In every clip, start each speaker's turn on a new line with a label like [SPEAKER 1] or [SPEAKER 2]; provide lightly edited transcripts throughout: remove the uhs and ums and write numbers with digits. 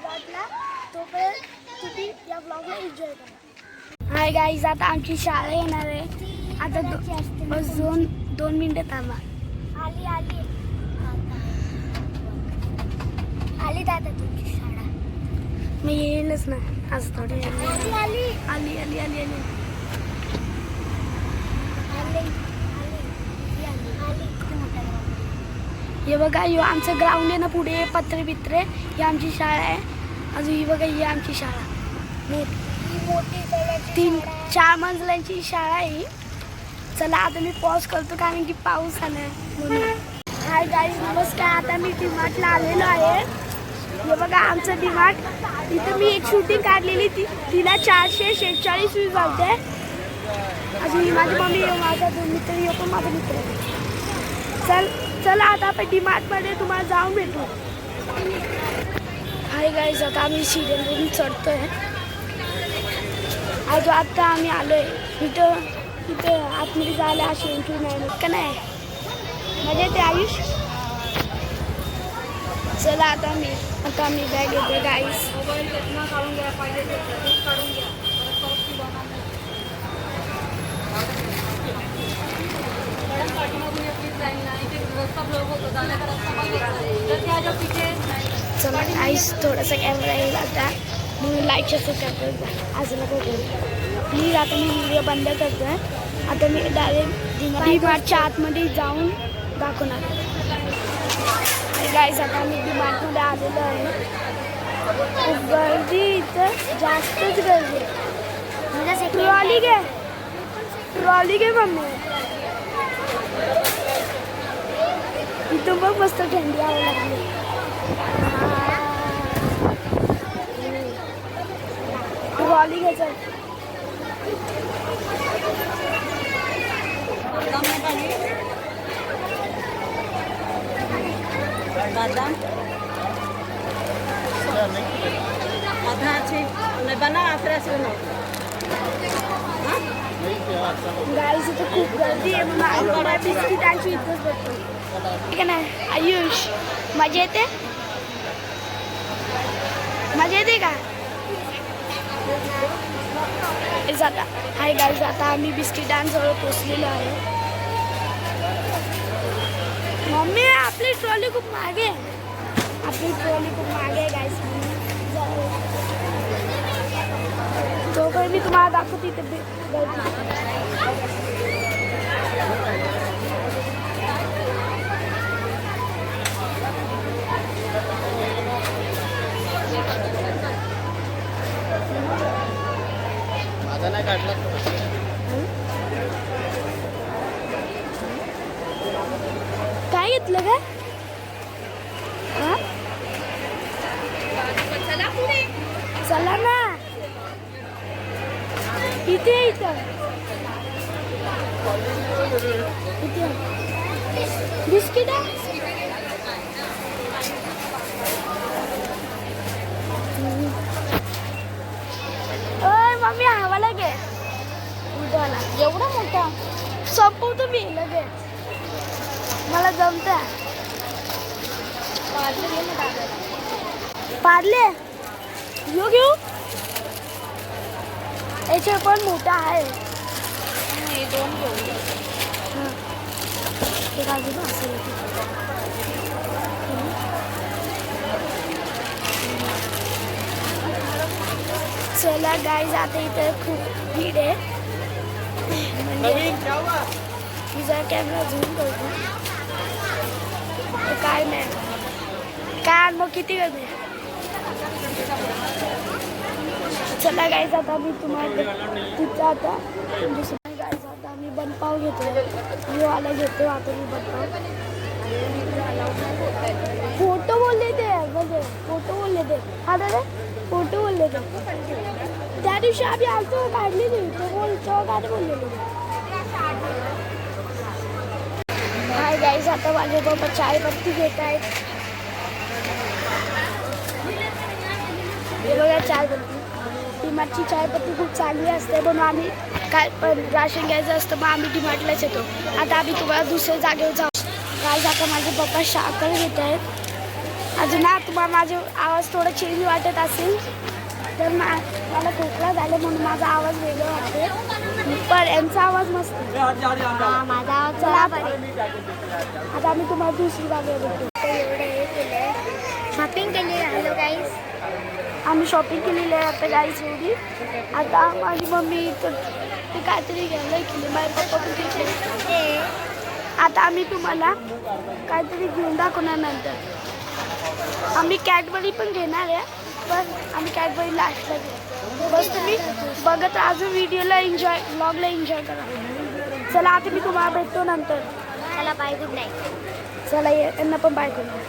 [SPEAKER 1] डिमार्टला, तोपर्यंत तुम्ही या ब्लॉगला एन्जॉय करा. हाय गाईज, आता आमची शाळा येणार आहे. आता बस 2 मिनिटं थांबा. आली आली आली दादा तुमची शाळा. मी येईलच ना आज थोडी. आली आली आली आली आली आली हे बघा, हे आमचं ग्राउंड आहे ना पुढे, पत्रे बित्रे. ही आमची शाळा आहे. अजून ही बघा, ही आमची शाळा मोठी 3-4 मंजिलांची शाळा आहे. चला आता मी पॉज करतो कारण की पाऊस आलाय म्हणून. हाय गाईज, नमस्कार. आता मी डिमार्टला आलेलो आहे. हे बघा आमचं डिमार्ट. इथं मी एक शूटिंग काढलेली, तिला 446 व्ह्यूज आलते. अजून ही माझी मम्मी, माझा मित्र, हे पण माझा मित्र. चला आता आपण डिमार्टमध्ये तुम्हाला जाऊन भेटू. हाय गाईज, आता आम्ही सिरियलवरून चढतोय. आज आता आम्ही आलोय इथं आतमध्ये जायला अशी एंट्री नाही का नाही. म्हणजे ते आयुष. चला आता मी बॅग येते गाईज. काढून घ्या पाहिजे काढून घ्या. चला आईस, थोडासा कॅमेरा येईल आता. म्हणून लाईक सबस्क्राईब आज नको प्लीज. आता मी व्हिडिओ बंद करतोय. आता मी डायरेक्ट डिमार्टच्या आतमध्ये जाऊन दाखवणार. गाईस, आता आम्ही डिमार्टमध्ये आलेलो आहे. खूप गर्दी, इथं जास्तच गर्दी. ट्रॉली घे मम्मी. इथं बघ मस्त थंडी हवा लागली. ट्रॉली घे चल. गाईस, इथं खूप गर्दी आहे. मला बिस्किटांची इथंच भेटतो. ठीक आहे ना आयुष, मजा येते का? जाता. हाय गाईस, आता आम्ही बिस्किटांजवळ पोचलेलो आहे. मम्मी, आपली ट्रॉली खूप मागे आहे गाईस. तोपर्यंत मी तुम्हाला दाखवते इथे
[SPEAKER 2] माझा नाही काढला.
[SPEAKER 1] काय घेतलं का? चला ना, इथे बिस्किट आहे. मम्मी, हवा लागे उद्याला एवढा मोठा संपवतो मी लगेच. मला जमतं. पाडले यो घेऊ. याचे पण मोठा आहे. 2 घेऊ. ते बाजूला असेल. चला गाईज, आता इथं खूप भीड आहे. म्हणजे मी जरा कॅमेरा झूम करतो. काय नाही काय मग किती गर्दी. चला गाईज, आता मी तुम्हाला तिथं आता गाईज, आता आम्ही बनपाव घेतो. यो आला घेतो आता मी बनपाव. फोटो बोलले ते म्हणजे फोटो बोलले ते. हा दादा, फोटो बोलले ते. त्या दिवशी आम्ही आलतो काढलेली. तेव्हा काय बोललेलो. हाय गाईज, आता माझे बाबा चाय पत्ती घेत आहेत. हे बघा चाय पत्ती. डिमार्टची चाय पत्ती खूप चांगली असते. म्हणून आम्ही काय पण राशन घ्यायचं असतं मग आम्ही डिमार्टलाच येतो. आता आम्ही तुम्हाला दुसऱ्या जागेवर जाऊ. गाईज, आता माझे पप्पा साखर घेत आहेत. अजून ना तुम्हाला माझे आवाज थोडा चेंज वाटत असेल तर मला खोकला झाला म्हणून माझा आवाज वेगळा वाटते, पण यांचा आवाज मस्त.
[SPEAKER 2] माझा आवाज चला बरे.
[SPEAKER 1] आता आम्ही तुम्हाला दुसरी जागा भेटतो.
[SPEAKER 2] एवढं हे केलं, शॉपिंग केली. हॅलो गाईज,
[SPEAKER 1] आम्ही शॉपिंग केलेली आहे आता गाईज एवढी. आता माझी मम्मी तर ते काहीतरी घ्यायला केली, माझे पप्पा पण तिथे. आता आम्ही तुम्हाला काहीतरी घेऊन दाखवणार नंतर. आम्ही कॅडबरी पण घेणार आहे, पण आम्ही कॅडबरी लास्टला घेऊ. बस तुम्ही बघत अजून व्हिडिओला एन्जॉय, व्लॉगला एन्जॉय करा. चला आता मी तुम्हाला भेटतो नंतर.
[SPEAKER 2] चला बाय, गुड नाईट.
[SPEAKER 1] चला यांना पण बाय करूया.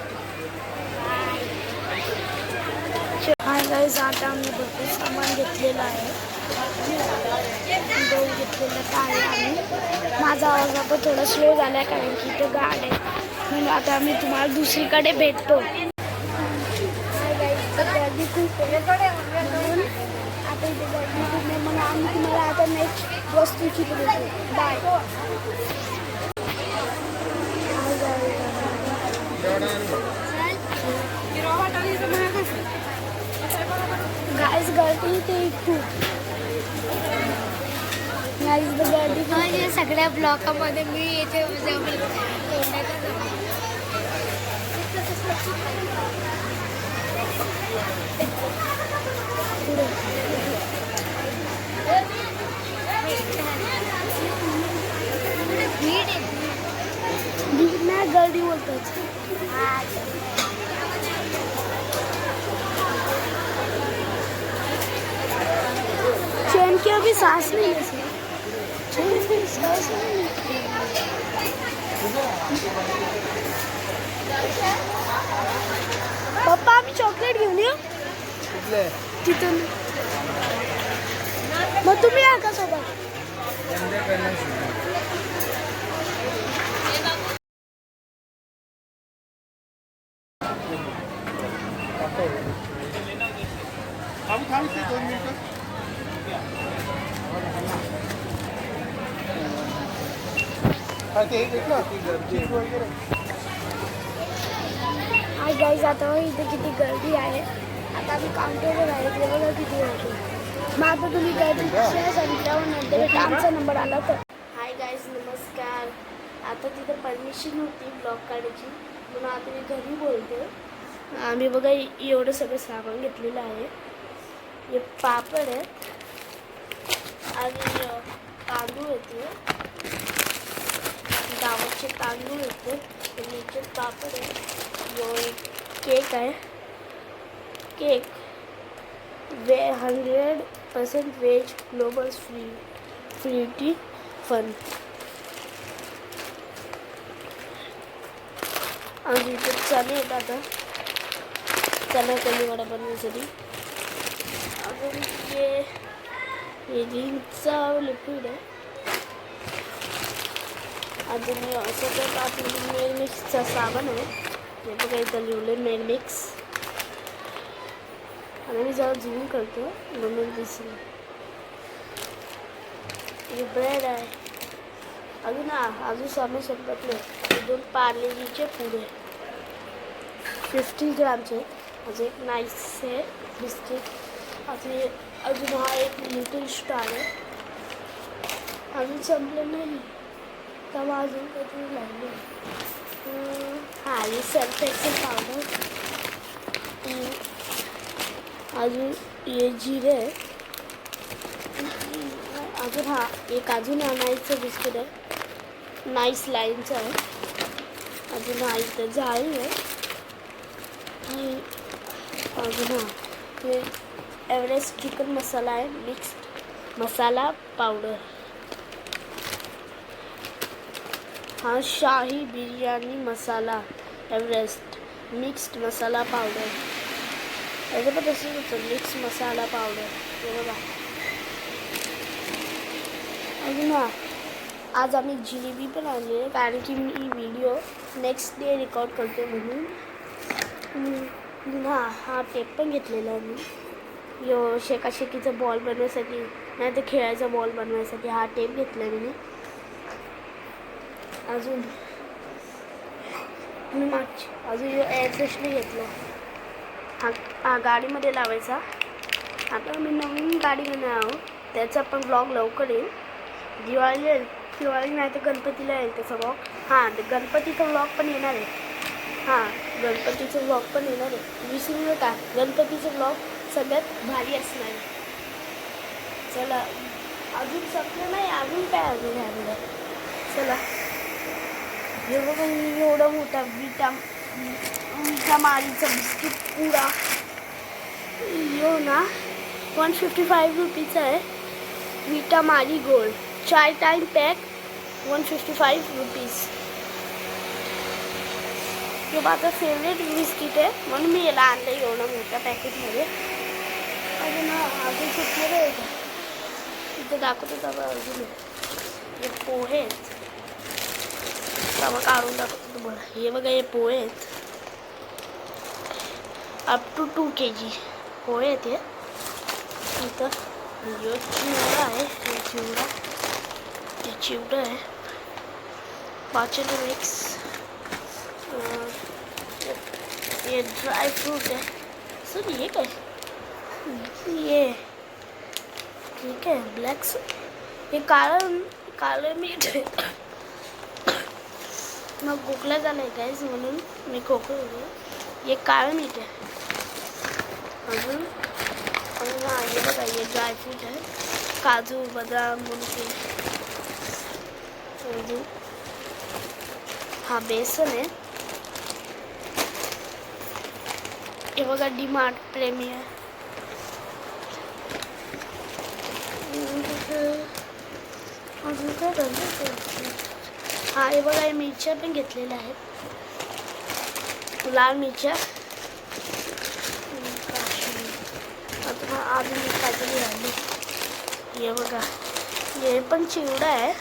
[SPEAKER 1] हाय गाईज, आता आम्ही भरपूर सामान घेतलेलं आहे. दोन घेतलेलं आहे आम्ही. माझा आवाज आता थोडा स्लो झाला आहे कारण की इथं गाड आहे, म्हणून आता आम्ही तुम्हाला दुसरीकडे भेटतो. गर्दी खूप आहे म्हणून आता इथे गर्दी खूप आहे, म्हणून आम्ही तुम्हाला आता नेक्स्ट वस्तूची भेटतो. बाय. गाईज गर्दी ते खूप गाईज गर्दी
[SPEAKER 2] म्हणजे सगळ्या ब्लॉकामध्ये मी येथे
[SPEAKER 1] भीड नाही, गर्दी बोलतात. चैन की अभी सांस नहीं है सर. चैन की सांस नहीं. पप्पा आम्ही चॉकलेट घेऊन येऊ तिथून. मग तुम्ही या का सोबत? हाय गाईज, आता इथे किती गर्दी आहे. आता आम्ही काउंटरवर आहे, ते बघा किती गर्दी. मग आता तुम्ही गर्दी सांगितल्यावर नंतर आमचा नंबर आला तर. हाय गाईज, नमस्कार. आता तिथं परमिशन होती ब्लॉग काढायची, म्हणून आता मी घरी बोलते. आम्ही बघा एवढं सगळं सामान घेतलेलं आहे. हे पापड आहे आणि तांदूळ येते, गावाचे तांदूळ येते, नीचे पापड आहे. एक केक आहे, cake 100% veg global fruity fun. आणि इथे चणे आहेत. आता चणा कलीवडा बनवण्यासाठी अजून हे रिंगचा लिक्विड आहे. अजून असं तर आपलं मेल मिक्सचा साबण आहे. हे बघा इथं लिहिलं मेल मिक्स. आणि मी जरा झूम करतो म्हणून दिसेल. हे ब्रेड आहे. अजून सामान संपत नाही. 2 पार्लेजीचे पुडे 50 ग्रामचे. अजून एक नाईस आहे बिस्किट. अजून हा एक लिटिल स्टार आहे. अजून संपलं नाही, तेव्हा अजून काहीतरी लागले. हा हे सर्फ एक्सेल पावडर. अजून हे जिरे आहे. अजून हा एक अजून नाईसचं बिस्किट आहे, नाईस लाईनचं आहे. अजून हा इथं जाळी आहे. अजून हा हे एव्हरेस्ट चिकन मसाला आहे, मिक्स्ड मसाला पावडर. हा शाही बिर्याणी मसाला एव्हरेस्ट मिक्स्ड मसाला पावडर. याचं पण तसंच होतं, मिक्स मसाला पावडर. हे बघा. अजून हा आज आम्ही जिलेबी पण आणली आहे, कारण की मी व्हिडिओ नेक्स्ट डे रेकॉर्ड करते म्हणून. हा टेप पण घेतलेला आहे मी. शेकाशेकीचा बॉल बनवण्यासाठी, नाही तर खेळायचा बॉल बनवायसाठी हा टेप घेतला आहे मी. अजून मी मागची अजून एअर फ्रेशने घेतलं. हा गाडीमध्ये लावायचा. आता मी नवीन गाडी घेणार आहोत, त्याचा पण ब्लॉग लवकर येईल. दिवाळी नाही तर गणपतीला येईल त्याचा ब्लॉग. हां, गणपतीचा ब्लॉग पण येणार आहे. गणपतीचं ब्लॉग पण येणार आहे. विसरू नका, गणपतीचं ब्लॉग सगळ्यात भारी असणार आहे. चला, अजून संपलं नाही, अजून काय अजून आहे. चला, हे बघा एवढा मोठा विटा मारीचा बिस्किट पुडा. यो ना 155 रुपीचा आहे. विटा मारी गोल्ड 4 टाइम पॅक 155 रुपीज. हे माझा फेवरेट बिस्किट आहे, म्हणून मी याला आणलं एवढं मोठ्या पॅकेटमध्ये. अजून कुठलं आहे का इथं दाखवतो बाबा. अजून हे पोहे आहेत, बाबा काढून दाखवतो तुम्हाला. हे बघा, हे पोहे आहेत. अप टू 2 kg पोहे आहेत. हे इथं चिवडा आहे. हे चिवडा आहे. पाचन मिक्स. ये ड्राई फ्रूट आहे. सर ये काय, ये ठीक आहे. ब्लॅक हे काळं मीठ आहे. मग खोकला झाला आहे गाईज, म्हणून मी खोकलो. हे काळं मीठ आहे. अजून हे बघा, हे ड्रायफ्रूट आहे. काजू बदाम मुलगी. अजून हा बेसन आहे. हे बघा डीमार्ट प्रेमियर. अजून काय हे बघा, हे मिरच्या पण घेतलेल्या आहेत. लाल मिरच्या. आता अजून काहीतरी राहिली. हे बघा, हे पण चिवडा आहे.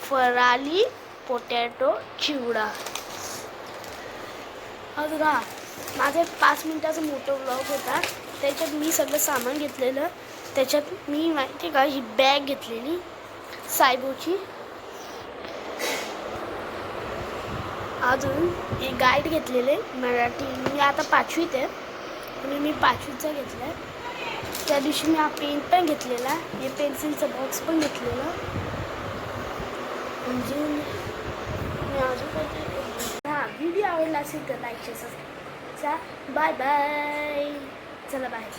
[SPEAKER 1] फराली पोटॅटो चिवडा. अजून माझा 5 मिनिटाचा मोठा ब्लॉग होता, त्याच्यात मी सगळं सामान घेतलेलं. त्याच्यात मी माहिती का ही बॅग घेतलेली सायबोची. अजून एक गाईड घेतलेले मराठी. मी आता 5वीत आहे आणि मी 5वीचा घेतला आहे. त्या दिवशी मी हा पेन पण घेतलेला. हे पेन्सिलचं बॉक्स पण घेतलेलं. म्हणजे मी अजून काहीतरी. व्हिडिओ आवडला असेल तर like share subscribe. Bye bye. चला बाय.